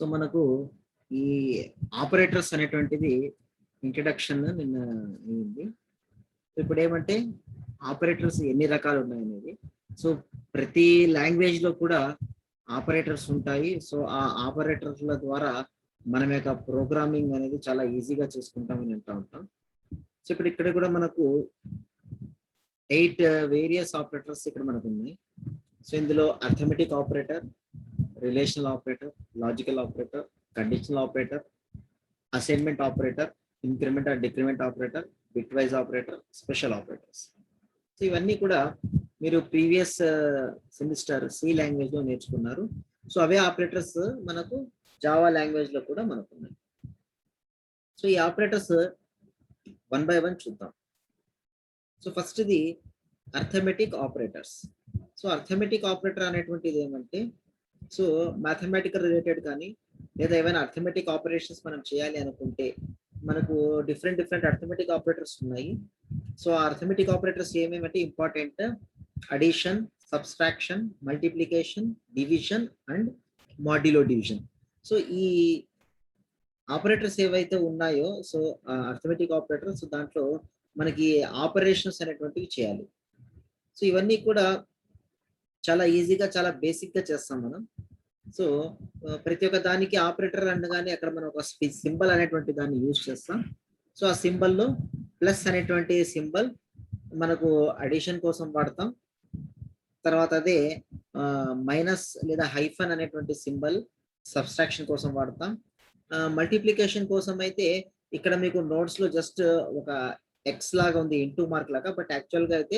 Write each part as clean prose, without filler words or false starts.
So మనకు ఈ operators అనేటువంటిది ఇంట్రడక్షన్ నిన్న అయింది. ఇప్పుడు ఏమంటే ఆపరేటర్స్ ఎన్ని రకాలు ఉన్నాయి అనేది. సో ప్రతి లాంగ్వేజ్ లో కూడా ఆపరేటర్స్ ఉంటాయి. సో ఆ ఆపరేటర్ల ద్వారా మనం యొక్క ప్రోగ్రామింగ్ అనేది చాలా ఈజీగా చేసుకుంటామని అంటూ ఉంటాం. సో ఇప్పుడు ఇక్కడ కూడా మనకు 8 వేరియస్ ఆపరేటర్స్ ఇక్కడ మనకు ఉన్నాయి. సో ఇందులో arithmetic operator, relational operator, logical operator, conditional operator, assignment operator, increment are decrement operator, bit wise operator, special operators. So ఇవన్నీ కూడా మీరు ప్రీవియస్ సెమిస్టర్ సి లాంగ్వేజ్ లో నేర్చుకున్నారు. సో అవే ఆపరేటర్స్ మనకు జావా లాంగ్వేజ్ లో కూడా మనకు ఉన్నాయి. సో ఈ ఆపరేటర్స్ 1 by 1 చూద్దాం. సో ఫస్ట్ ఇది arithmetic operators. So arithmetic operator అనేటువంటిది ఏమంటే, సో మ్యాథమెటికల్ రిలేటెడ్ కానీ లేదా ఏమైనా అర్థమెటిక్ ఆపరేషన్స్ మనం చేయాలి అనుకుంటే మనకు డిఫరెంట్ అర్థమెటిక్ ఆపరేటర్స్ ఉన్నాయి. సో ఆ అర్థమెటిక్ ఆపరేటర్స్ ఏమేమంటే important addition, subtraction, multiplication, division and modulo division. So ఈ ఆపరేటర్స్ ఏవైతే ఉన్నాయో సో అర్థమెటిక్ ఆపరేటర్స్ దాంట్లో మనకి ఆపరేషన్స్ అనేటువంటివి చేయాలి. సో ఇవన్నీ కూడా చాలా ఈజీగా చాలా బేసిక్ గా చేస్తాం మనం. సో ప్రతి ఒక్క దానికి ఆపరేటర్ అనగానే అక్కడ మనం ఒక సింబల్ అనేటువంటి దాన్ని యూజ్ చేస్తాం. సో ఆ సింబల్లో ప్లస్ అనేటువంటి సింబల్ మనకు అడిషన్ కోసం వాడతాం. తర్వాత అదే మైనస్ లేదా హైఫన్ అనేటువంటి సింబల్ సబ్స్ట్రాక్షన్ కోసం వాడతాం. మల్టిప్లికేషన్ కోసం అయితే ఇక్కడ మీకు నోట్స్ లో జస్ట్ ఒక ఎక్స్ లాగా ఉంది, ఇంటూ మార్క్ లాగా, బట్ యాక్చువల్ గా అయితే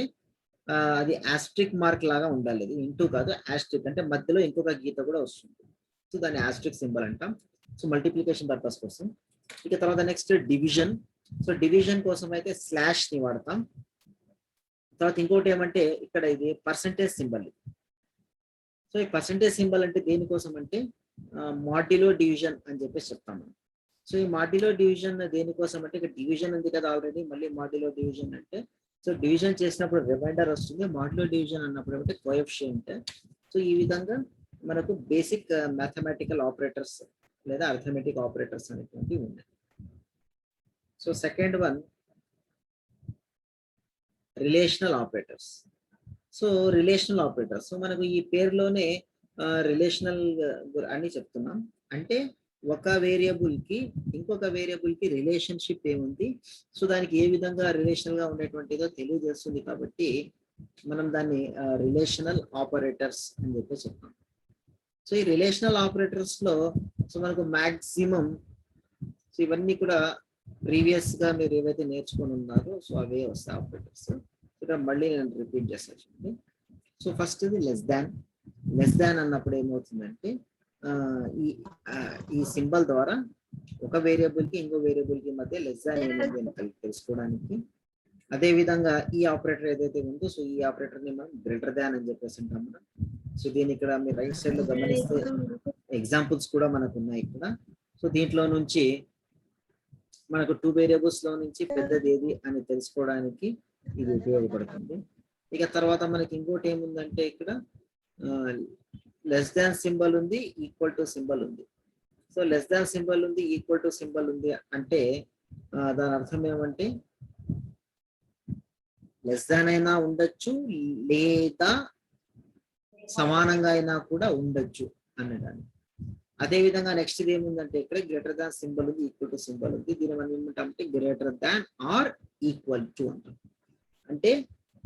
అది ఆస్ట్రిక్ మార్క్ లాగా ఉండాలి. ఇది ఇంటూ కాదు, ఆస్ట్రిక్ అంటే మధ్యలో ఇంకొక గీత కూడా వస్తుంది. సో దాన్ని ఆస్ట్రిక్ సింబల్ అంటాం. సో మల్టిప్లికేషన్ పర్పస్ కోసం. ఇక తర్వాత నెక్స్ట్ డివిజన్. సో డివిజన్ కోసం అయితే స్లాష్ ని వాడతాం. తర్వాత ఇంకోటి ఏమంటే ఇక్కడ ఇది పర్సంటేజ్ సింబల్. సో ఈ పర్సంటేజ్ సింబల్ అంటే దేనికోసం అంటే మాడ్యులో డివిజన్ అని చెప్పేసి చెప్తాం మనం. సో ఈ మాడ్యులో డివిజన్ దేనికోసం అంటే ఇక్కడ డివిజన్ ఉంది కదా ఆల్రెడీ, మళ్ళీ మాడ్యులో డివిజన్ అంటే సో డివిజన్ చేసినప్పుడు రిమైండర్ వస్తుంది, మాడ్యులో డివిజన్ అన్నప్పుడు అంటే కోఎఫిషియంట్. సో ఈ విధంగా మనకు బేసిక్ మ్యాథమెటికల్ ఆపరేటర్స్ లేదా అర్థమెటిక్ ఆపరేటర్స్ అనేటువంటివి ఉన్నాయి. So second one relational operators. So relational operators so మనకు ఈ పేరులోనే రిలేషనల్ అని చెప్తున్నాం. అంటే ఒక వేరియబుల్ కి ఇంకొక వేరియబుల్ కి రిలేషన్షిప్ ఏముంది, సో దానికి ఏ విధంగా రిలేషనల్ గా ఉండేటువంటిదో తెలియజేస్తుంది. కాబట్టి మనం దాన్ని రిలేషనల్ ఆపరేటర్స్ అని చెప్పి చెప్తాం. సో ఈ రిలేషనల్ ఆపరేటర్స్ లో సో మనకు మాక్సిమం సో ఇవన్నీ కూడా ప్రీవియస్ గా మీరు ఏవైతే నేర్చుకొని ఉన్నారో సో అవే వస్తాయి ఆపరేటర్స్. ఇక్కడ మళ్ళీ నేను రిపీట్ చేస్తాను చూడండి. సో ఫస్ట్ ఇది లెస్ దాన్ అన్నప్పుడు ఏమవుతుందంటే ఈ సింబల్ ద్వారా ఒక వేరియబుల్ కి ఇంకో వేరియబుల్ కి మధ్య లెస్ దాన్ ఏముంది అని తెలుసుకోవడానికి. అదే విధంగా ఈ ఆపరేటర్ ఏదైతే ఉందో సో ఈ ఆపరేటర్ ని మనం గ్రేటర్ దాన్ అని చెప్పేసి ఉంటాం మనం. సో దీని ఇక్కడ మీరు రైట్ సైడ్ లో గమనిస్తే ఎగ్జాంపుల్స్ కూడా మనకు ఉన్నాయి ఇక్కడ. సో దీంట్లో నుంచి మనకు 2 వేరియబుల్స్ లో నుంచి పెద్దది ఏది అని తెలుసుకోవడానికి ఇది ఉపయోగపడుతుంది. ఇక తర్వాత మనకి ఇంకోటి ఏముందంటే ఇక్కడ లెస్ దాన్ సింబల్ ఉంది, ఈక్వల్ టు సింబల్ ఉంది. సో లెస్ దాన్ సింబల్ ఉంది, ఈక్వల్ టు సింబల్ ఉంది అంటే దాని అర్థం ఏమంటే లెస్ దాన్ అయినా ఉండొచ్చు లేదా సమానంగా అయినా కూడా ఉండొచ్చు అనడానికి. అదే విధంగా నెక్స్ట్ ఇది ఏముందంటే ఇక్కడ గ్రేటర్ దాన్ సింబల్ ఉంది, ఈక్వల్ టు సింబల్ ఉంది. దీని మనం ఏమంటామంటే greater than or equal to అంటాం. అంటే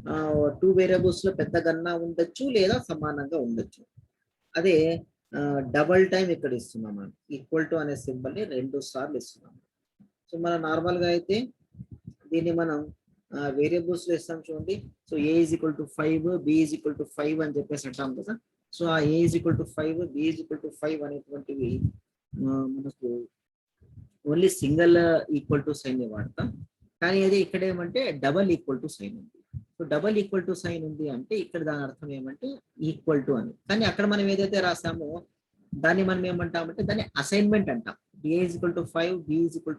2 వేరియబుల్స్ లో పెద్దగన్నా ఉండొచ్చు లేదా సమానంగా ఉండొచ్చు. అదే డబల్ టైం ఇక్కడ ఇస్తున్నాం మనం, ఈక్వల్ టు అనే సింబల్ ని 2 సార్లు ఇస్తున్నాం. సో మనం నార్మల్ గా అయితే దీన్ని మనం వేరియబుల్స్ లో ఇస్తాం చూడండి. So A is equal to 5, B is equal to 5 అని చెప్పేసి అంటాం కదా. సో ఆ A is equal to 5, B is equal to 5 అనేటువంటివి మనకు only single equal to sign వాడతాం. కానీ అది ఇక్కడ ఏమంటే డబల్ ఈక్వల్ టు సైన్ ఉంది. So double equal to sign ఉంది అంటే ఇక్కడ దాని అర్థం ఏమంటే ఈక్వల్ టు అని. కానీ అక్కడ మనం ఏదైతే రాసామో దాన్ని మనం ఏమంటామంటే దాన్ని అసైన్మెంట్ అంటాం. A is equal to 5, B is equal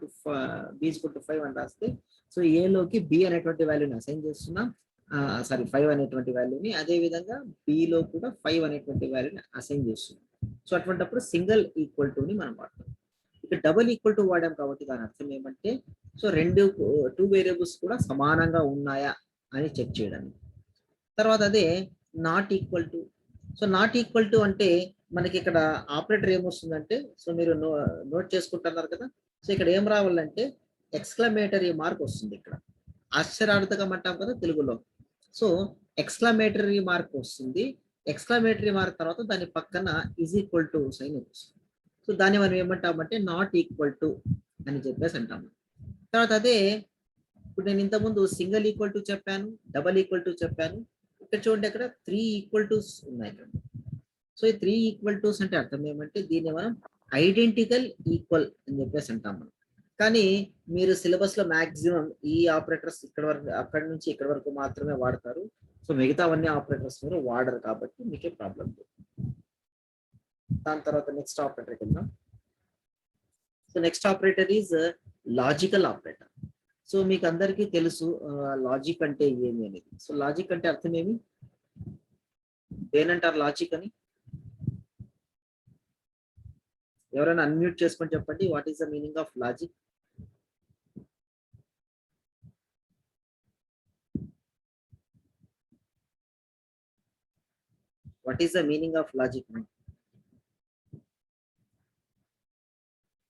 to 5 అని రాస్తే సో ఏలోకి బి అనేటువంటి వాల్యూని అసైన్ చేస్తున్నాం, 5 అనేటువంటి వాల్యూని. అదే విధంగా బిలో కూడా 5 అనేటువంటి వాల్యూని అసైన్ చేస్తున్నాం. సో అటువంటిప్పుడు సింగిల్ ఈక్వల్ టు ని మనం వాడతాం. ఇక్కడ డబుల్ ఈక్వల్ టు వాడాం కాబట్టి దాని అర్థం ఏమంటే సో టూ వేరియబుల్స్ కూడా సమానంగా ఉన్నాయా అని చెక్ చేయడానికి. తర్వాత అదే not equal to. So not equal to అంటే మనకి ఇక్కడ ఆపరేటర్ ఏమొస్తుందంటే సో మీరు నోట్ చేసుకుంటున్నారు కదా. సో ఇక్కడ ఏం రావాలంటే ఎక్స్క్లమేటరీ మార్క్ వస్తుంది. ఇక్కడ ఆశ్చర్యార్థకం అంటాం కదా తెలుగులో. సో ఎక్స్క్లమేటరీ మార్క్ వస్తుంది. ఎక్స్క్లమేటరీ మార్క్ తర్వాత దాని పక్కన ఈజ్ ఈక్వల్ టు సైన్ వస్తుంది. సో దాన్ని మనం ఏమంటామంటే నాట్ ఈక్వల్ టు అని చెప్పేసి అంటాము. తర్వాత అదే ఇప్పుడు నేను ఇంతకుముందు సింగిల్ ఈక్వల్ టు చెప్పాను, డబల్ ఈక్వల్ టు చెప్పాను. ఇక్కడ చూడండి అక్కడ 3 ఈక్వల్ టూస్ ఉన్నాయి ఇక్కడ. సో ఈ 3 ఈక్వల్ టూస్ అంటే అర్థం ఏమంటే దీన్ని మనం ఐడెంటికల్ ఈక్వల్ అని చెప్పేసి అంటాం మనం. కానీ మీరు సిలబస్ లో మాక్సిమం ఈ ఆపరేటర్స్ ఇక్కడ వరకు అక్కడి నుంచి ఇక్కడ వరకు మాత్రమే వాడతారు. సో మిగతావన్నీ ఆపరేటర్స్ మీరు వాడరు కాబట్టి మీకే ప్రాబ్లం. దాని తర్వాత నెక్స్ట్ ఆపరేటర్ కింద. So next operator is logical operator. So మీకు అందరికీ తెలుసు లాజిక్ అంటే ఏమి అనేది. సో లాజిక్ అంటే అర్థం ఏమి, దేనంటారు లాజిక్ అని? ఎవరైనా అన్మ్యూట్ చేసుకొని చెప్పండి. What is the meaning of logic? What is the meaning of logic?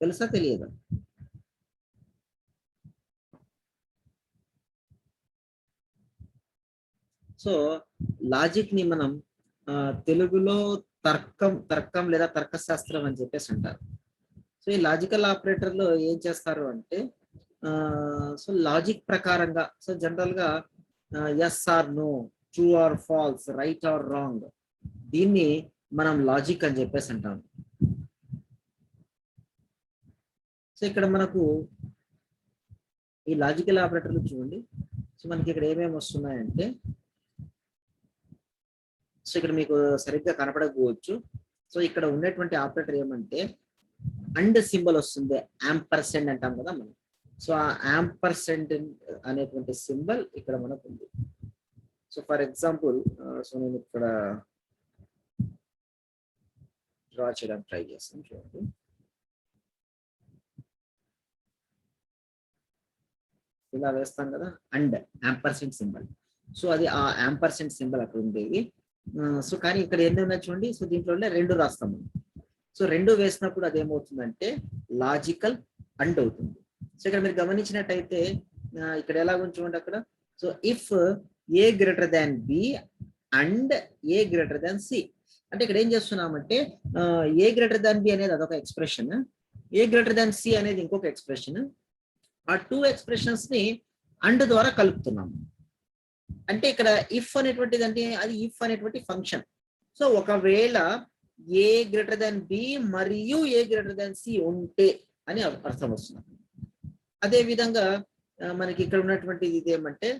తెలుసా తెలియదా? సో లాజిక్ ని మనం తెలుగులో తర్కం లేదా తర్కశాస్త్రం అని చెప్పేసి అంటారు. సో ఈ లాజికల్ ఆపరేటర్ లో ఏం చేస్తారు అంటే సో లాజిక్ ప్రకారంగా సో జనరల్ గా yes or no, true or false, right or wrong, దీన్ని మనం లాజిక్ అని చెప్పేసి అంటాం. సో ఇక్కడ మనకు ఈ లాజికల్ ఆపరేటర్లు చూడండి. సో మనకి ఇక్కడ ఏమేమి వస్తున్నాయంటే సో ఇక్కడ మీకు సరిగ్గా కనపడకపోవచ్చు. సో ఇక్కడ ఉన్నటువంటి ఆపరేటర్ ఏమంటే అండ్ సింబల్ వస్తుంది, యాంపర్సెంట్ అంటాం కదా మనం. సో ఆ యాంపర్సెంట్ అనేటువంటి సింబల్ ఇక్కడ మనకు ఉంది. సో ఫర్ ఎగ్జాంపుల్ సో నేను ఇక్కడ డ్రా చేయడానికి ట్రై చేస్తాను. చూడండి, ఇలా వేస్తాం కదా అండ్ యాంపర్సెంట్ సింబల్. సో అది ఆ యాంపర్సెంట్ సింబల్ అక్కడ ఉండేది. సో కానీ ఇక్కడ ఎన్ని ఉన్నాయి చూడండి. సో దీంట్లోనే 2 రాస్తాం మనం. సో 2 వేసినప్పుడు అది ఏమవుతుందంటే లాజికల్ అండ్ అవుతుంది. సో ఇక్కడ మీరు గమనించినట్టయితే ఇక్కడ ఎలా చూడండి అక్కడ. So if A greater than B and A greater than C అంటే ఇక్కడ ఏం చేస్తున్నామంటే ఏ గ్రేటర్ దాన్ బి అనేది అదొక ఎక్స్ప్రెషన్, ఏ గ్రేటర్ దాన్ సి అనేది ఇంకొక ఎక్స్ప్రెషన్. ఆ 2 ఎక్స్ప్రెషన్స్ ని అండ్ ద్వారా కలుపుతున్నాము. అంటే ఇక్కడ ఇఫ్ అనేటువంటిది అంటే అది ఇఫ్ అనేటువంటి ఫంక్షన్. సో ఒకవేళ ఏ గ్రేటర్ దాన్ బి మరియు ఏ గ్రేటర్ దాన్ సి ఉంటే అని అర్థం వస్తుంది. అదే విధంగా మనకి ఇక్కడ ఉన్నటువంటిది ఇదేమంటే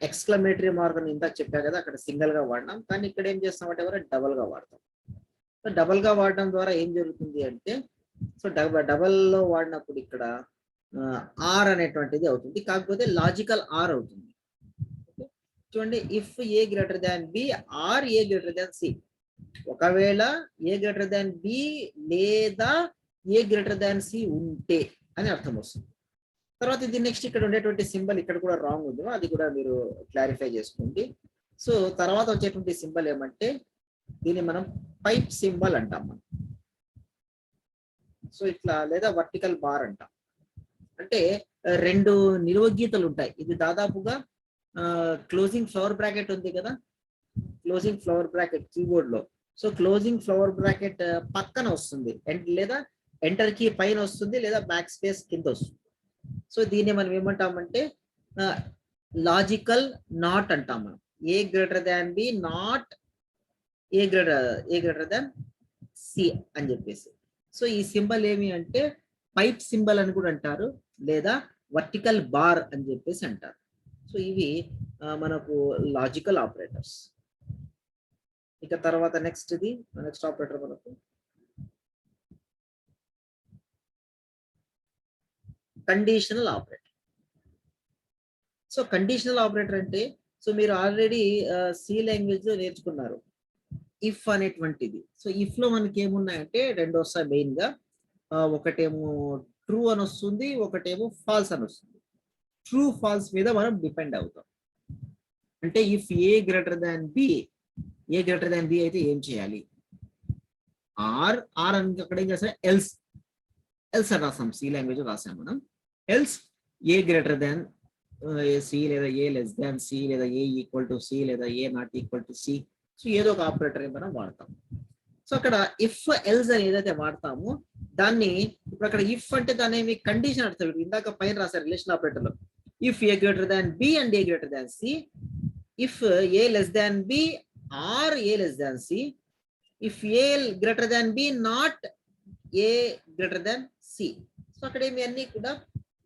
ఎక్స్క్లమేటరీ మార్క్ అని ఇందాక చెప్పా కదా, అక్కడ సింగిల్ గా వాడినాం. కానీ ఇక్కడ ఏం చేస్తామంటే ఎవరు డబల్ గా వాడతాం. సో డబల్ గా వాడడం ద్వారా ఏం జరుగుతుంది అంటే సో డబల్ లో వాడినప్పుడు ఇక్కడ ఆర్ అనేటువంటిది అవుతుంది, కాకపోతే లాజికల్ ఆర్ అవుతుంది. చూడండి, if A greater than B or A greater than C, ఒకవేళ ఏ గ్రేటర్ దాన్ బి లేదా ఏ గ్రేటర్ దాన్ సి ఉంటే అని అర్థం వస్తుంది. తర్వాత ఇది నెక్స్ట్ ఇక్కడ ఉండేటువంటి సింబల్ ఇక్కడ కూడా రాంగ్ ఉంది, అది కూడా మీరు క్లారిఫై చేసుకోండి. సో తర్వాత వచ్చేటువంటి సింబల్ ఏమంటే దీన్ని మనం పైప్ సింబల్ అంటాం మనం. సో ఇట్లా లేదా వర్టికల్ బార్ అంటాం. అంటే 2 నిలువు గీతలు ఉంటాయి. ఇది దాదాపుగా క్లోజింగ్ ఫ్లవర్ బ్రాకెట్ ఉంది కదా, క్లోజింగ్ ఫ్లవర్ బ్రాకెట్ కీబోర్డ్ లో. సో క్లోజింగ్ ఫ్లవర్ బ్రాకెట్ పక్కన వస్తుంది, లేదా ఎంటర్ కీ పైన వస్తుంది, లేదా బ్యాక్ స్పేస్ కింద వస్తుంది. సో దీన్ని మనం ఏమంటామంటే లాజికల్ నాట్ అంటాం మనం. A greater than B not A greater than C అని చెప్పేసి. సో ఈ సింబల్ ఏమి అంటే పైప్ సింబల్ అని కూడా అంటారు, లేదా వర్టికల్ బార్ అని చెప్పేసి అంటారు. సో ఇవి మనకు లాజికల్ ఆపరేటర్స్. ఇక తర్వాత నెక్స్ట్ ఆపరేటర్ మనకు conditional operator. So conditional operator అంటే సో మీరు ఆల్రెడీ సి లాంగ్వేజ్ లో నేర్చుకున్నారు. ఇఫ్ అనేటువంటిది. సో ఇఫ్ లో మనకి ఏమున్నాయంటే రెండు వస్తాయి మెయిన్ గా. ఒకటేమో ట్రూ అని వస్తుంది, ఒకటేమో ఫాల్స్ అని వస్తుంది. ట్రూ ఫాల్స్ మీద మనం డిపెండ్ అవుతాం. అంటే if A greater than B, A greater than B అయితే ఏం చేయాలి? ఆర్ అని అక్కడ ఏం చేస్తాం? ఎల్స్ అని రాస్తాం. సి లాంగ్వేజ్ రాసాం మనం. Else A greater than C, లేదా ఏ లెస్ దాన్ సి, లేదా ఏ ఈక్వల్ టు సి, లేదా A not equal to C. So ఏదో ఒక ఆపరేటర్ మనం వాడతాం. సో అక్కడ ఇఫ్ ఎల్స్ అని ఏదైతే వాడతామో దాన్ని ఇప్పుడు అక్కడ ఇఫ్ అంటే దాన్ని ఏమి కండిషన్ అర్థం. ఇందాక పైన రాశారు రిలేషన్ ఆపరేటర్ లో, if A greater than B and A greater than C, if A less than B or A less than C, if A greater than B not A greater than C. So అక్కడ ఏమి అన్ని కూడా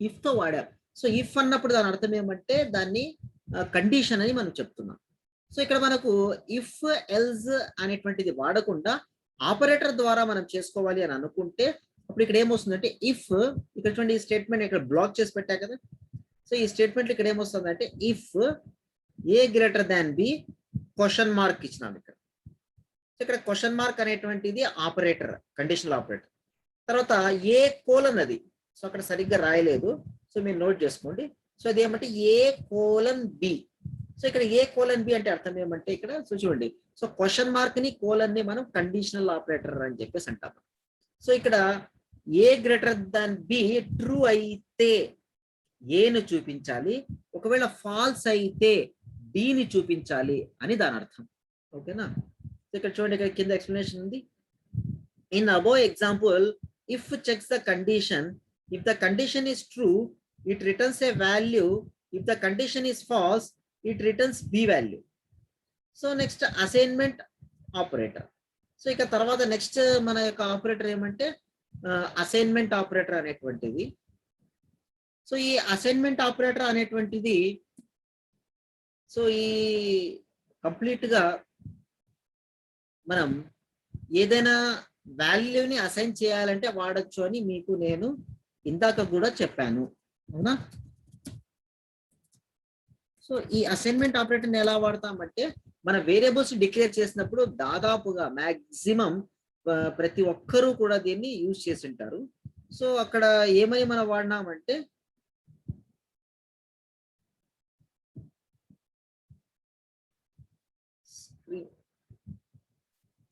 if తో వాడాం. So if అన్నప్పుడు దాని అర్థం ఏమంటే దాన్ని కండిషన్ అని మనం చెప్తున్నాం. సో ఇక్కడ మనకు ఇఫ్ ఎల్స్ అనేటువంటిది వాడకుండా ఆపరేటర్ ద్వారా మనం చేసుకోవాలి అని అనుకుంటే అప్పుడు ఇక్కడ ఏమొస్తుందంటే ఇఫ్, ఇక్కడ చూడండి ఈ స్టేట్మెంట్ ఇక్కడ బ్లాక్ చేసి పెట్టా కదా. సో ఈ స్టేట్మెంట్ ఇక్కడ ఏమొస్తుందంటే if A greater than B question mark ఇచ్చినాం ఇక్కడ. ఇక్కడ క్వశ్చన్ మార్క్ అనేటువంటిది ఆపరేటర్, కండిషనల్ ఆపరేటర్. తర్వాత ఏ కోలన్ అది, సో అక్కడ సరిగ్గా రాయలేదు, సో మీరు నోట్ చేసుకోండి. సో అది ఏమంటే ఏ కోలన్ బి. సో ఇక్కడ ఏ కోలన్ బి అంటే అర్థం ఏమంటే ఇక్కడ సో చూడండి, సో క్వశ్చన్ మార్క్ ని కోలన్ ని మనం కండిషనల్ ఆపరేటర్ అని చెప్పేసి అంటాము. సో ఇక్కడ ఏ గ్రేటర్ దాన్ బి ట్రూ అయితే ఏను చూపించాలి, ఒకవేళ ఫాల్స్ అయితే బిని చూపించాలి అని దాని అర్థం. ఓకేనా? సో ఇక్కడ చూడండి, ఇక్కడ కింద ఎక్స్ప్లెనేషన్ ఉంది. In above example, if checks the condition, if the condition is true it returns A value, if the condition is false it returns B value. So next assignment operator. So ఇక తర్వాత next మన యొక్క operator ఏమంటే assignment operator అనేటువంటిది. So ఈ assignment operator అనేటువంటిది so ఈ complete గా మనం ఏదైనా వాల్యూని అసైన్ చేయాలంటే వాడచ్చు అని మీకు నేను ఇందాక కూడా చెప్పాను, అవునా? సో ఈ అసైన్మెంట్ ఆపరేటర్ని ఎలా వాడతామంటే మన వేరియబుల్స్ డిక్లేర్ చేసినప్పుడు దాదాపుగా మాక్సిమం ప్రతి ఒక్కరూ కూడా దీన్ని యూజ్ చేసి ఉంటారు. సో అక్కడ ఏమని మనం వాడినామంటే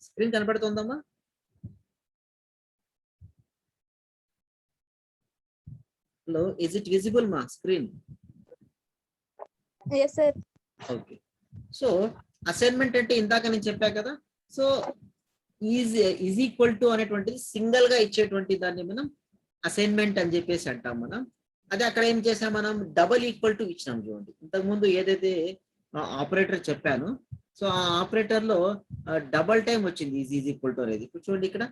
స్క్రీన్ కనపడుతుందమ్మా? హలో, ఇస్ ఇట్ విజిబుల్ మా screen? Yes, sir. Okay. So assignment అంటే ఇందాక నేను చెప్పా కదా, సో ఈజ్ ఈక్వల్ టు అనేటువంటిది సింగిల్ గా ఇచ్చేటువంటి దాన్ని మనం అసైన్మెంట్ అని చెప్పేసి అంటాం మనం. అదే అక్కడ ఏం చేసాం మనం, డబల్ ఈక్వల్ టు ఇచ్చినాం. చూడండి, ఇంతకుముందు ఏదైతే ఆపరేటర్ చెప్పాను, సో ఆ ఆపరేటర్ లో డబల్ టైం వచ్చింది ఈజ్ ఈక్వల్ టు అనేది. ఇప్పుడు చూడండి ఇక్కడ,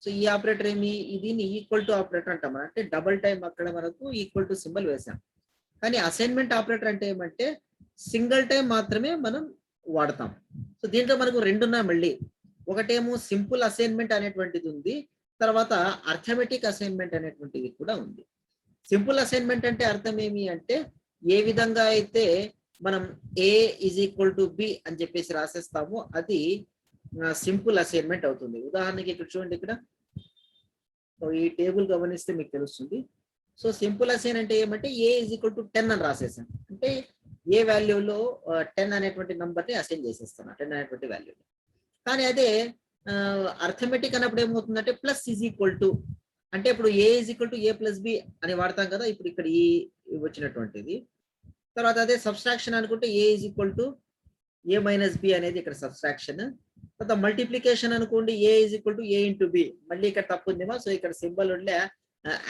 సో ఈ ఆపరేటర్ ఏమి, దీన్ని ఈక్వల్ టు ఆపరేటర్ అంటాం మనం. అంటే డబల్ టైం అక్కడ మనకు ఈక్వల్ టు సింబల్ వేసాం. కానీ అసైన్మెంట్ ఆపరేటర్ అంటే ఏమంటే సింగిల్ టైం మాత్రమే మనం వాడతాం. సో దీంట్లో మనకు రెండున్నాయి మళ్ళీ. ఒకటేమో సింపుల్ అసైన్మెంట్ అనేటువంటిది ఉంది, తర్వాత అర్థమెటిక్ అసైన్మెంట్ అనేటువంటిది కూడా ఉంది. సింపుల్ అసైన్మెంట్ అంటే అర్థం ఏమి అంటే ఏ విధంగా అయితే మనం ఏ ఈజ్ ఈక్వల్ టు బి అని చెప్పేసి రాసేస్తామో అది సింపుల్ అసైన్మెంట్ అవుతుంది. ఉదాహరణకి ఇక్కడ చూడండి, ఇక్కడ ఈ టేబుల్ గమనిస్తే మీకు తెలుస్తుంది. సో సింపుల్ అసైన్ అంటే ఏమంటే ఏ ఈజ్ ఈక్వల్ టు 10 అని రాసేసాను. అంటే ఏ వాల్యూలో 10 అనేటువంటి నంబర్ ని అసైన్ చేసేస్తాను, 10 అనేటువంటి వాల్యూ. కానీ అదే అర్థమెటిక్ అన్నప్పుడు ఏమవుతుందంటే ప్లస్ ఈజ్ ఈక్వల్ టు, అంటే ఇప్పుడు A is equal to A plus B అని వాడతాం కదా, ఇప్పుడు ఇక్కడ ఈ వచ్చినటువంటిది. తర్వాత అదే సబ్స్ట్రాక్షన్ అనుకుంటే A is equal to A minus B అనేది ఇక్కడ సబ్స్ట్రాక్షన్. తర్వాత మల్టిప్లికేషన్ అనుకోండి, A is equal to A into B, మళ్ళీ ఇక్కడ తప్పు ఉందేమో. సో ఇక్కడ సింబల్ ఉండే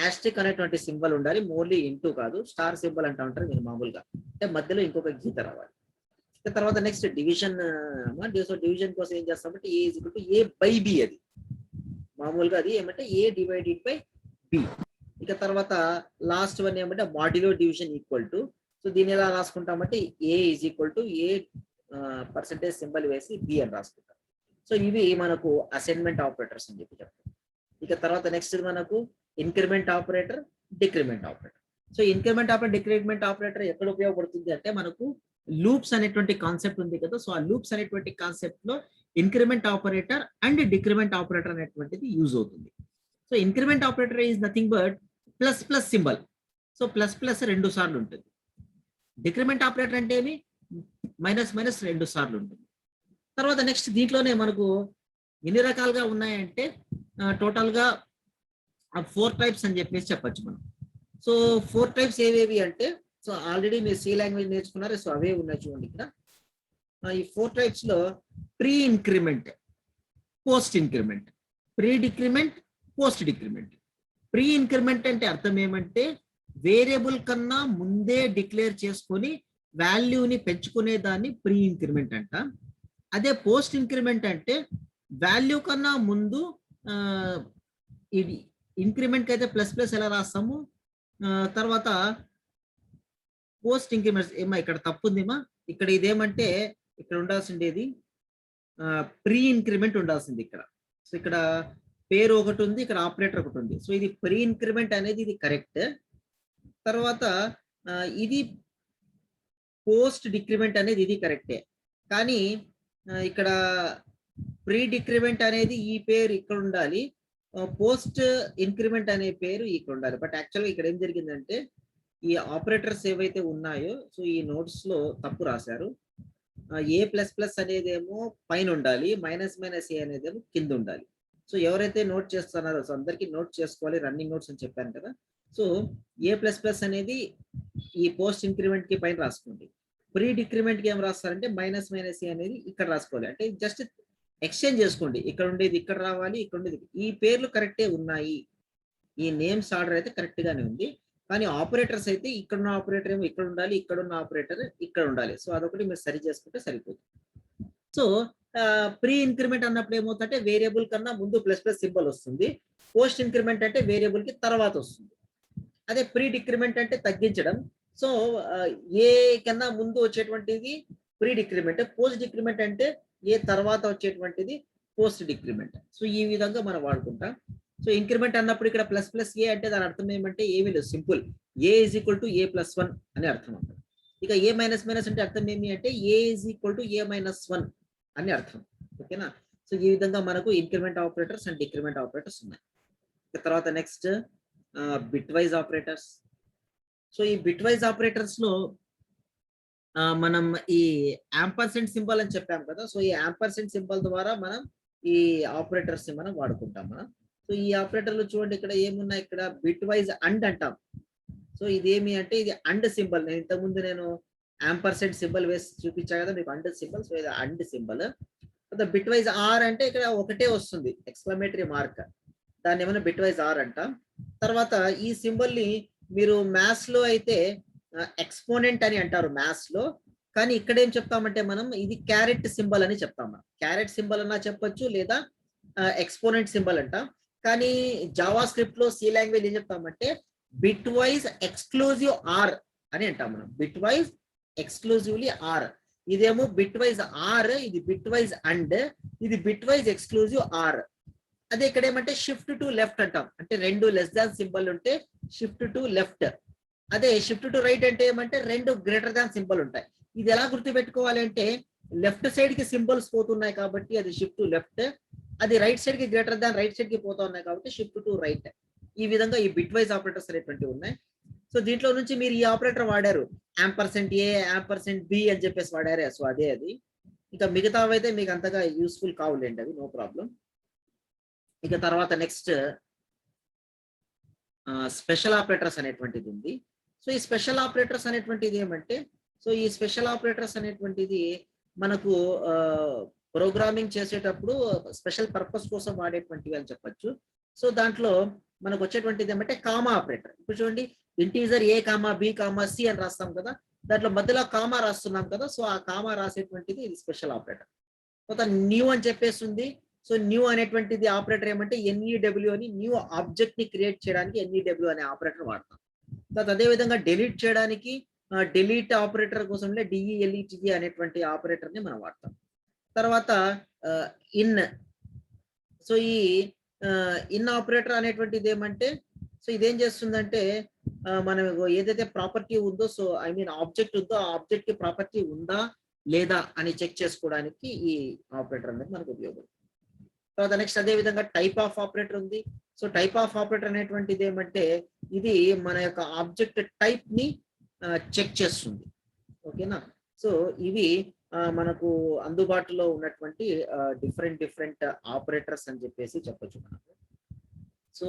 ఆస్ట్రిక్ అనేటువంటి సింబల్ ఉండాలి, మోర్లీ ఇంటూ కాదు. స్టార్ సింబల్ అంటూ ఉంటారు మీరు మామూలుగా, అంటే మధ్యలో ఇంకొక గీత రావాలి. తర్వాత నెక్స్ట్ డివిజన్. డివిజన్ కోసం ఏం చేస్తామంటే a is equal to a by b, అది మామూలుగా అది ఏమంటే ఏ డివైడెడ్ బై బి. ఇక తర్వాత లాస్ట్ వన్ ఏమంటే modulo division equal to, so దీన్ని ఎలా రాసుకుంటామంటే a is equal to a percentage symbol వేసి బి అని రాసుకుంటాం. సో ఇవి మనకు అసైన్మెంట్ ఆపరేటర్స్ అని చెప్పి చెప్తాం. ఇక తర్వాత నెక్స్ట్ మనకు increment operator, decrement operator. So increment operator, decrement operator ఎక్కడ ఉపయోగపడుతుంది అంటే మనకు లూప్స్ అనేటువంటి కాన్సెప్ట్ ఉంది కదా. సో ఆ లూప్స్ అనేటువంటి కాన్సెప్ట్ లో increment operator and decrement operator అనేటువంటిది యూజ్ అవుతుంది. So increment operator is nothing but plus plus symbol. So plus plus 2 సార్లు ఉంటుంది. డిక్రిమెంట్ ఆపరేటర్ అంటే ఏమి, మైనస్ మైనస్ 2 సార్లు ఉంటుంది. తర్వాత నెక్స్ట్ దీంట్లోనే మనకు ఎన్ని రకాలుగా ఉన్నాయంటే టోటల్గా 4 టైప్స్ అని చెప్పేసి చెప్పచ్చు మనం. సో 4 టైప్స్ ఏవేవి అంటే, సో ఆల్రెడీ మీరు సి లాంగ్వేజ్ నేర్చుకున్నారు, సో అవే ఉన్నాయి చూడండి ఇక్కడ. ఈ 4 టైప్స్ లో pre increment, post increment, pre decrement, post decrement. Pre increment అంటే అర్థం ఏమంటే వేరియబుల్ కన్నా ముందే డిక్లేర్ చేసుకొని వాల్యూని పెంచుకునే దాన్ని ప్రీ ఇంక్రిమెంట్ అంట. అదే పోస్ట్ ఇంక్రిమెంట్ అంటే వాల్యూ కన్నా ముందు ఇది ఇంక్రిమెంట్ అయితే ప్లస్ ప్లస్ ఎలా రాస్తాము, తర్వాత పోస్ట్ ఇంక్రిమెంట్ ఏమా ఇక్కడ తప్పుందేమా, ఇక్కడ ఇదేమంటే ఇక్కడ ఉండాల్సిండేది ప్రీ ఇంక్రిమెంట్ ఉండాల్సింది ఇక్కడ. సో ఇక్కడ పేరు ఒకటి ఉంది, ఇక్కడ ఆపరేటర్ ఒకటి ఉంది. సో ఇది ప్రీ ఇంక్రిమెంట్ అనేది ఇది కరెక్ట్. తర్వాత ఇది పోస్ట్ డిక్రిమెంట్ అనేది ఇది కరెక్టే. కానీ ఇక్కడ ప్రీ డిక్రిమెంట్ అనేది ఈ పేరు ఇక్కడ ఉండాలి, పోస్ట్ ఇంక్రిమెంట్ అనే పేరు ఇక్కడ ఉండాలి. బట్ యాక్చువల్గా ఇక్కడ ఏం జరిగిందంటే ఈ ఆపరేటర్స్ ఏవైతే ఉన్నాయో సో ఈ నోట్స్ లో తప్పు రాశారు. ఏ ప్లస్ ప్లస్ అనేదేమో పైన ఉండాలి, మైనస్ మైనస్ ఏ అనేదేమో కింద ఉండాలి. సో ఎవరైతే నోట్ చేస్తున్నారో సో అందరికీ నోట్ చేసుకోవాలి, రన్నింగ్ నోట్స్ అని చెప్పాను కదా. సో ఏ ప్లస్ ప్లస్ అనేది ఈ పోస్ట్ ఇంక్రిమెంట్ కి పైన రాసుకోండి. ప్రీ డిక్రిమెంట్ కి ఏం రాస్తారంటే మైనస్ మైనస్ ఏ అనేది ఇక్కడ రాసుకోవాలి. అంటే జస్ట్ ఎక్స్చేంజ్ చేసుకోండి, ఇక్కడ ఉండేది ఇక్కడ రావాలి, ఇక్కడ ఉండేది. ఈ పేర్లు కరెక్టే ఉన్నాయి, ఈ నేమ్స్ ఆర్డర్ అయితే కరెక్ట్ గానే ఉంది. కానీ ఆపరేటర్స్ అయితే ఇక్కడ ఉన్న ఆపరేటర్ ఏమో ఇక్కడ ఉండాలి, ఇక్కడ ఉన్న ఆపరేటర్ ఇక్కడ ఉండాలి. సో అదొకటి మీరు సరి చేసుకుంటే సరిపోతుంది. సో ప్రీ ఇంక్రిమెంట్ అన్నప్పుడు ఏమవుతుందంటే వేరియబుల్ కన్నా ముందు ప్లస్ ప్లస్ సింబల్ వస్తుంది. పోస్ట్ ఇంక్రిమెంట్ అంటే వేరియబుల్ కి తర్వాత వస్తుంది. అదే ప్రీ డిక్రిమెంట్ అంటే తగ్గించడం. సో ఏ కన్నా ముందు వచ్చేటువంటిది ప్రీ డిక్రిమెంట్, పోస్ట్ డిక్రిమెంట్ అంటే ఏ తర్వాత వచ్చేటువంటిది పోస్ట్ డిక్రిమెంట్. సో ఈ విధంగా మనం వాడుకుంటాం. సో ఇంక్రిమెంట్ అన్నప్పుడు ఇక్కడ ప్లస్ ప్లస్ ఏ అంటే దాని అర్థం ఏమంటే ఏమీ లేదు, simple A is equal to A plus 1 అని అర్థం ఉంటుంది. ఇక ఏ మైనస్ మైనస్ అంటే అర్థం ఏమి అంటే a is equal to A minus 1 అని అర్థం. ఓకేనా. సో ఈ విధంగా మనకు increment operators and decrement operators ఉన్నాయి. తర్వాత next bitwise operators. So ఈ బిట్ వైజ్ ఆపరేటర్స్ లో మనం ఈ యాంపర్సెంట్ సింబల్ అని చెప్పాం కదా. సో ఈ యాంపర్సెంట్ సింబల్ ద్వారా మనం ఈ ఆపరేటర్స్ ని మనం వాడుకుంటాం మనం. సో ఈ ఆపరేటర్లు చూడండి ఇక్కడ ఏమున్నాయి, ఇక్కడ బిట్ వైజ్ అండ్ అంటాం. సో ఇదేమి అంటే ఇది అండ్ సింబల్. నేను ఇంతకుముందు నేను యాంపర్సెంట్ సింబల్ వేసి చూపించా కదా మీకు అండ్ సింబల్. సో ఇది and symbol. Bitwise or అంటే ఇక్కడ ఒకటే వస్తుంది ఎక్స్క్లమేటరీ మార్క్, దాన్ని ఏమైనా బిట్ వైజ్ ఆర్ అంటాం. తర్వాత ఈ సింబల్ ని మీరు మ్యాథ్స్ లో అయితే ఎక్స్పోనెంట్ అని అంటారు మ్యాథ్స్ లో. కానీ ఇక్కడ ఏం చెప్తామంటే మనం ఇది క్యారెట్ సింబల్ అని చెప్తాం. మనం క్యారెట్ సింబల్ అన్నా చెప్పొచ్చు లేదా ఎక్స్పోనెంట్ సింబల్ అంటాం. కానీ జావా స్క్రిప్ట్ లో సి లాంగ్వేజ్ ఏం చెప్తామంటే బిట్ వైజ్ ఎక్స్క్లూజివ్ ఆర్ అని అంటాం మనం. Bitwise exclusively or. ఇదేమో బిట్ వైజ్ ఆర్, ఇది బిట్ వైజ్ అండ్, ఇది బిట్ వైజ్ ఎక్స్క్లూజివ్ ఆర్. అదే ఇక్కడ ఏమంటే షిఫ్ట్ టు లెఫ్ట్ అంటాం. అంటే 2 లెస్ దాన్ సింబల్ ఉంటే షిఫ్ట్ టు లెఫ్ట్. అదే షిఫ్ట్ టు రైట్ అంటే ఏమంటే 2 గ్రేటర్ దాన్ సింబల్ ఉంటాయి. ఇది ఎలా గుర్తుపెట్టుకోవాలి అంటే లెఫ్ట్ సైడ్ కి సింబల్స్ పోతున్నాయి కాబట్టి అది షిఫ్ట్ టు లెఫ్ట్, అది రైట్ సైడ్ కి గ్రేటర్ దాన్ రైట్ సైడ్ కి పోతా ఉన్నాయి కాబట్టి షిఫ్ట్ టు రైట్. ఈ విధంగా ఈ బిట్ వైజ్ ఆపరేటర్స్ అనేటువంటివి ఉన్నాయి. సో దీంట్లో నుంచి మీరు ఈ ఆపరేటర్ వాడారు, యాంపర్సెంట్ ఏ, యాంపర్సెంట్ బి అని చెప్పేసి వాడారే. సో అదే అది. ఇంకా మిగతావైతే మీకు అంతగా యూస్ఫుల్ కావులేండి, అవి నో ప్రాబ్లం. ఇక తర్వాత నెక్స్ట్ స్పెషల్ ఆపరేటర్స్ అనేటువంటిది ఉంది. సో ఈ స్పెషల్ ఆపరేటర్స్ అనేటువంటిది ఏమంటే, సో ఈ స్పెషల్ ఆపరేటర్స్ అనేటువంటిది మనకు ప్రోగ్రామింగ్ చేసేటప్పుడు స్పెషల్ పర్పస్ కోసం వాడేటువంటివి అని చెప్పొచ్చు. సో దాంట్లో మనకు వచ్చేటువంటిది ఏమంటే కామా ఆపరేటర్. ఇప్పుడు చూడండి ఇంటీజర్ ఏ కామా బి కామా సి అని రాస్తాం కదా, దాంట్లో మధ్యలో కామా రాస్తున్నాం కదా. సో ఆ కామా రాసేటువంటిది ఇది స్పెషల్ ఆపరేటర్. తర్వాత న్యూ అని చెప్పేసి ఉంది. సో న్యూ అనేటువంటిది ఆపరేటర్ ఏమంటే ఎన్ఈడబ్ల్యూ అని, న్యూ ఆబ్జెక్ట్ ని క్రియేట్ చేయడానికి ఎన్ఈడబ్ల్యూ అనే ఆపరేటర్ వాడతాం. తర్వాత అదే విధంగా డిలీట్ చేయడానికి డిలీట్ ఆపరేటర్ కోసం డిఈఎల్ఈటిజి అనేటువంటి ఆపరేటర్ ని మనం వాడతాం. తర్వాత ఇన్. సో ఈ ఇన్ ఆపరేటర్ అనేటువంటిది ఏమంటే, సో ఇదేం చేస్తుందంటే మనం ఏదైతే ప్రాపర్టీ ఉందో, సో ఐ మీన్ ఆబ్జెక్ట్ ఉందో ఆ ఆబ్జెక్ట్ కి ప్రాపర్టీ ఉందా లేదా అని చెక్ చేసుకోవడానికి ఈ ఆపరేటర్ అనేది మనకు ఉపయోగపడుతుంది. తర్వాత నెక్స్ట్ అదే విధంగా టైప్ ఆఫ్ ఆపరేటర్ ఉంది. సో టైప్ ఆఫ్ ఆపరేటర్ అనేటువంటిది ఏమంటే ఇది మన యొక్క ఆబ్జెక్ట్ టైప్ ని చెక్ చేస్తుంది. ఓకేనా. సో ఇవి మనకు అందుబాటులో ఉన్నటువంటి డిఫరెంట్ ఆపరేటర్స్ అని చెప్పేసి చెప్పొచ్చు మనకు. సో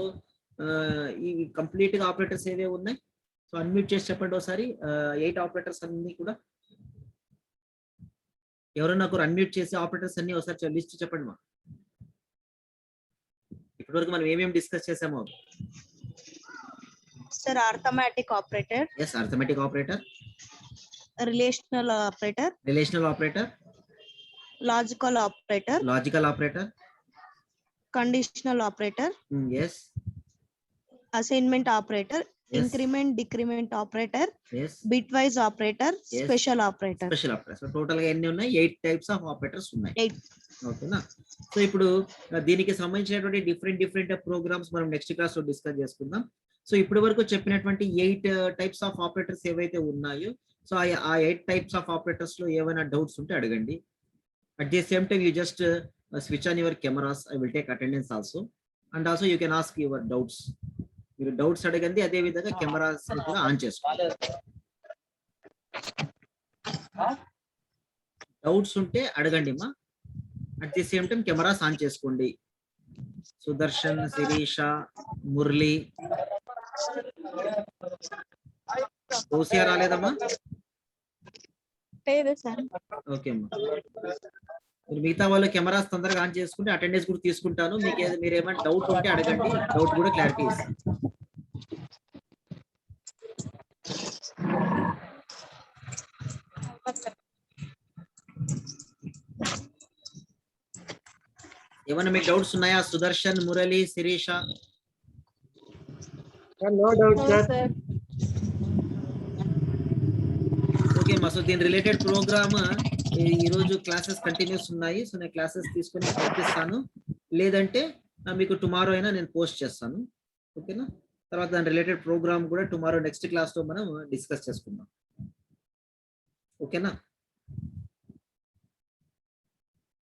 ఇవి కంప్లీట్ గా ఆపరేటర్స్ ఏవే ఉన్నాయి. సో అన్మ్యూట్ చేసి చెప్పండి ఒకసారి 8 ఆపరేటర్స్ అన్ని కూడా. ఎవరైనా నాకు అన్మ్యూట్ చేసి ఆపరేటర్స్ అన్ని ఒకసారి లిస్ట్ చెప్పండి మా. ఇప్పటివరకు మనం ఏమేమి డిస్కస్ చేసామో. Sir arithmetic operator. yes arithmetic operator, relational operator, logical operator, conditional operator, yes assignment operator, increment decrement operator, bit wise operator, special operator. So total గా ఎన్ని ఉన్నాయి? 8 టైప్స్ ఆఫ్ ఆపరేటర్స్ ఉన్నాయి. 8. ఓకేనా. సో ఇప్పుడు దీనికి సంబంధించినటువంటి డిఫరెంట్ ప్రోగ్రామ్స్ మనం next class లో డిస్కస్ చేసుకుందాం. సో ఇప్పటి వరకు చెప్పినటువంటి 8 టైప్స్ ఆఫ్ ఆపరేటర్స్ ఏవైతే ఉన్నాయో, సో ఆ 8 టైప్స్ ఆఫ్ ఆపరేటర్స్ లో ఏమైనా డౌట్స్ ఉంటే అడగండి. At the same time you just switch on your cameras. I will take attendance also, and also you can ask your doubts. మీరు డౌట్స్ అడగండి, అదే విధంగా కెమెరాస్ కూడా ఆన్ చేసుకోండి. డౌట్స్ ఉంటే అడగండి మా. At the same time cameras on చేసుకోండి. సుదర్శన్, శిరీష, మురళి, దోసియా రాలేదమ్మా? ఓకే అమ్మా. మిగతా వాళ్ళు కెమెరాస్ తొందరగా ఆన్ చేసుకుంటే అటెండెన్స్ కూడా తీసుకుంటాను. మీరు ఏమైనా డౌట్ ఉంటే అడగండి, డౌట్ కూడా క్లారిటీ ఇస్తాను. ఏమన్నా మీకు డౌట్స్ ఉన్నాయా? Sudarshan, Murali, Sirisha? No doubt sir. Okay అమ్మా. సో దీని రిలేటెడ్ ప్రోగ్రామ్ ఈ రోజు క్లాసెస్ కంటిన్యూస్ ఉన్నాయి. సో నేను క్లాసెస్ తీసుకొని పంపిస్తాను, లేదంటే మీకు టుమారో అయినా నేను పోస్ట్ చేస్తాను. ఓకేనా. తర్వాత దాని రిలేటెడ్ ప్రోగ్రామ్ కూడా టుమారో నెక్స్ట్ క్లాస్ లో మనం డిస్కస్ చేసుకుందాం. ఓకేనా.